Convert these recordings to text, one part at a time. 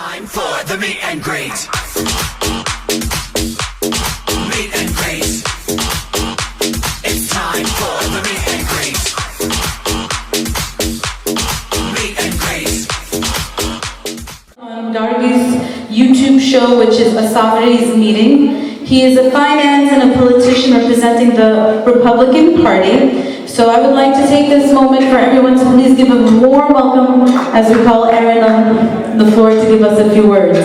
time for the meet and greet. Meet and greet. It's time for the meet and greet. Meet and greet. On Dargi's YouTube show, which is Asavari's meeting. He is a finance and a politician representing the Republican Party. So I would like to take this moment for everyone to please give a warm welcome as we call Aaron on the floor to give us a few words.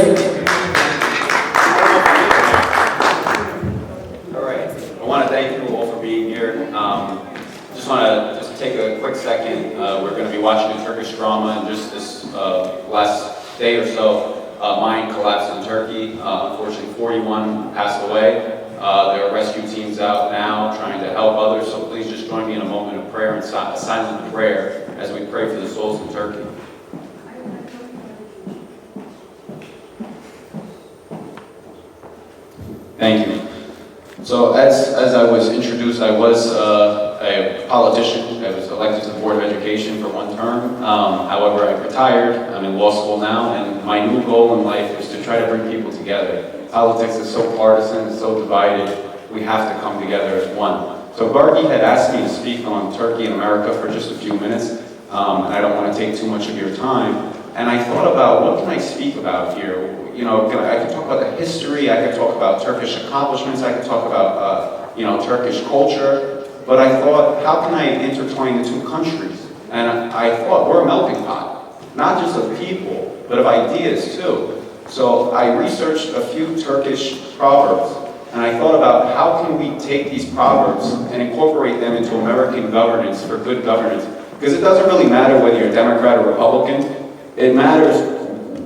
All right. I want to thank you all for being here. Just want to take a quick second. We're going to be watching a Turkish drama, and just this last day or so, mine collapsed in Turkey. Unfortunately, 41 passed away. There are rescue teams out now trying to help others, so please just join me in a moment of prayer and silent prayer as we pray for the souls in Turkey. Thank you. So as I was introduced, I was a politician. I was elected to the Board of Education for one term. However, I retired. I'm in law school now, and my new goal in life is to try to bring people together. Politics is so partisan, it's so divided. We have to come together as one. So Gargi had asked me to speak on Turkey and America for just a few minutes, and I don't want to take too much of your time. And I thought about, what can I speak about here? You know, I could talk about the history, I could talk about Turkish accomplishments, I could talk about, Turkish culture. But I thought, how can I intertwine the two countries? And I thought, we're a melting pot, not just of people, but of ideas too. So I researched a few Turkish proverbs, and I thought about how can we take these proverbs and incorporate them into American governance for good governance. Because it doesn't really matter whether you're Democrat or Republican. It matters,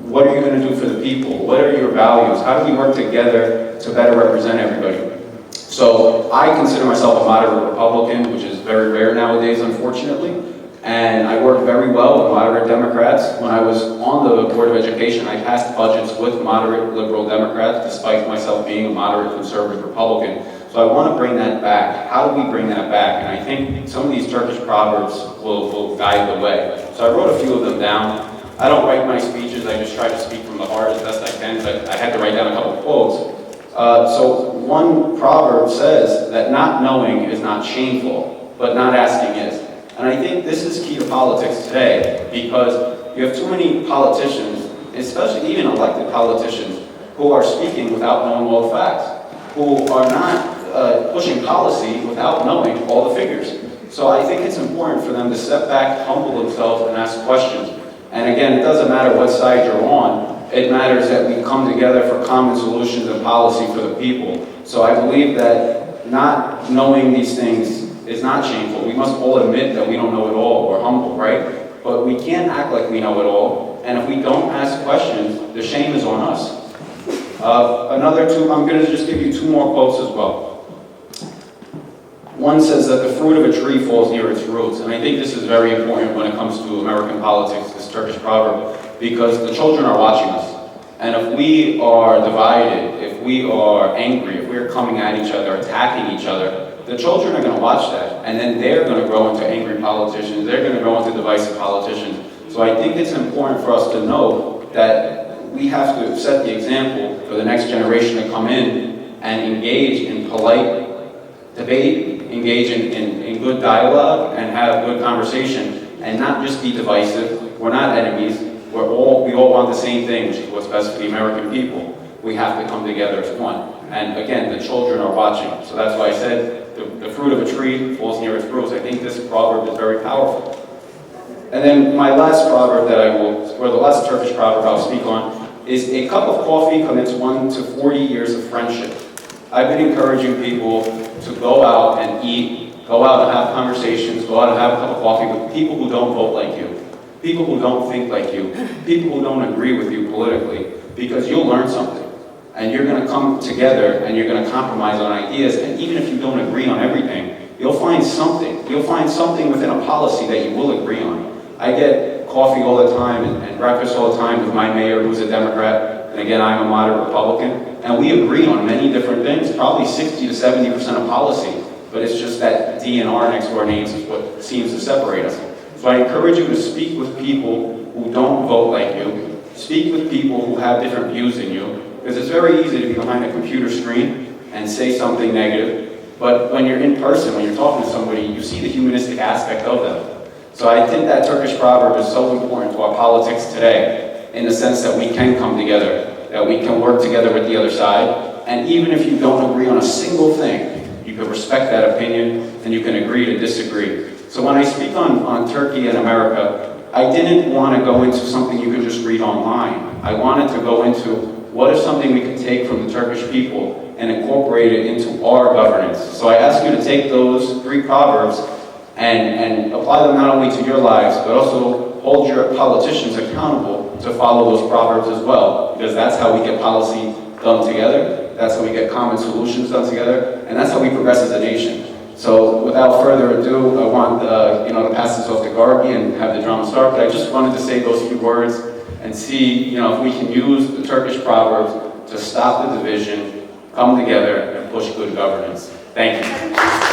what are you going to do for the people? What are your values? How do we work together to better represent everybody? So I consider myself a moderate Republican, which is very rare nowadays, unfortunately. And I work very well with moderate Democrats. When I was on the Board of Education, I passed budgets with moderate liberal Democrats, despite myself being a moderate conservative Republican. So I want to bring that back. How do we bring that back? And I think some of these Turkish proverbs will guide the way. So I wrote a few of them down. I don't write my speeches, I just try to speak from the heart as best I can, but I had to write down a couple of quotes. So one proverb says that not knowing is not shameful, but not asking is. And I think this is key to politics today, because you have too many politicians, especially even elected politicians, who are speaking without knowing all the facts, who are not pushing policy without knowing all the figures. So I think it's important for them to step back, humble themselves, and ask questions. And again, it doesn't matter what side you're on, it matters that we come together for common solutions and policy for the people. So I believe that not knowing these things is not shameful. We must all admit that we don't know it all. We're humble, right? But we can't act like we know it all. And if we don't ask questions, the shame is on us. Another two, I'm going to just give you two more quotes as well. One says that the fruit of a tree falls near its roots. And I think this is very important when it comes to American politics, this Turkish proverb, because the children are watching us. And if we are divided, if we are angry, if we're coming at each other, attacking each other, the children are going to watch that, and then they're going to grow into angry politicians, they're going to grow into divisive politicians. So I think it's important for us to know that we have to set the example for the next generation to come in and engage in polite debate, engage in good dialogue, and have good conversation, and not just be divisive. We're not enemies. We all want the same thing, which is what's best for the American people. We have to come together as one. And again, the children are watching. So that's why I said, the fruit of a tree falls near its roots. I think this proverb is very powerful. And then my last proverb or the last Turkish proverb I'll speak on, is a cup of coffee commits 1 to 40 years of friendship. I've been encouraging people to go out and eat, go out and have conversations, go out and have a cup of coffee with people who don't vote like you, people who don't think like you, people who don't agree with you politically, because you'll learn something. And you're going to come together and you're going to compromise on ideas, and even if you don't agree on everything, you'll find something. You'll find something within a policy that you will agree on. I get coffee all the time and breakfast all the time with my mayor, who's a Democrat, and again, I'm a moderate Republican, and we agree on many different things, probably 60 to 70% of policy, but it's just that D and R next to our names is what seems to separate us. So I encourage you to speak with people who don't vote like you, speak with people who have different views than you, because it's very easy to be behind a computer screen and say something negative, but when you're in person, when you're talking to somebody, you see the humanistic aspect of them. So I think that Turkish proverb is so important to our politics today, in the sense that we can come together, that we can work together with the other side, and even if you don't agree on a single thing, you can respect that opinion and you can agree to disagree. So when I speak on Turkey and America, I didn't want to go into something you could just read online. I wanted to go into what is something we can take from the Turkish people and incorporate it into our governance. So I ask you to take those 3 proverbs and apply them not only to your lives, but also hold your politicians accountable to follow those proverbs as well, because that's how we get policy done together, that's how we get common solutions done together, and that's how we progress as a nation. So without further ado, I want to pass this off to Gargi and have the drama start, but I just wanted to say those few words and see if we can use the Turkish proverbs to stop the division, come together, and push good governance. Thank you.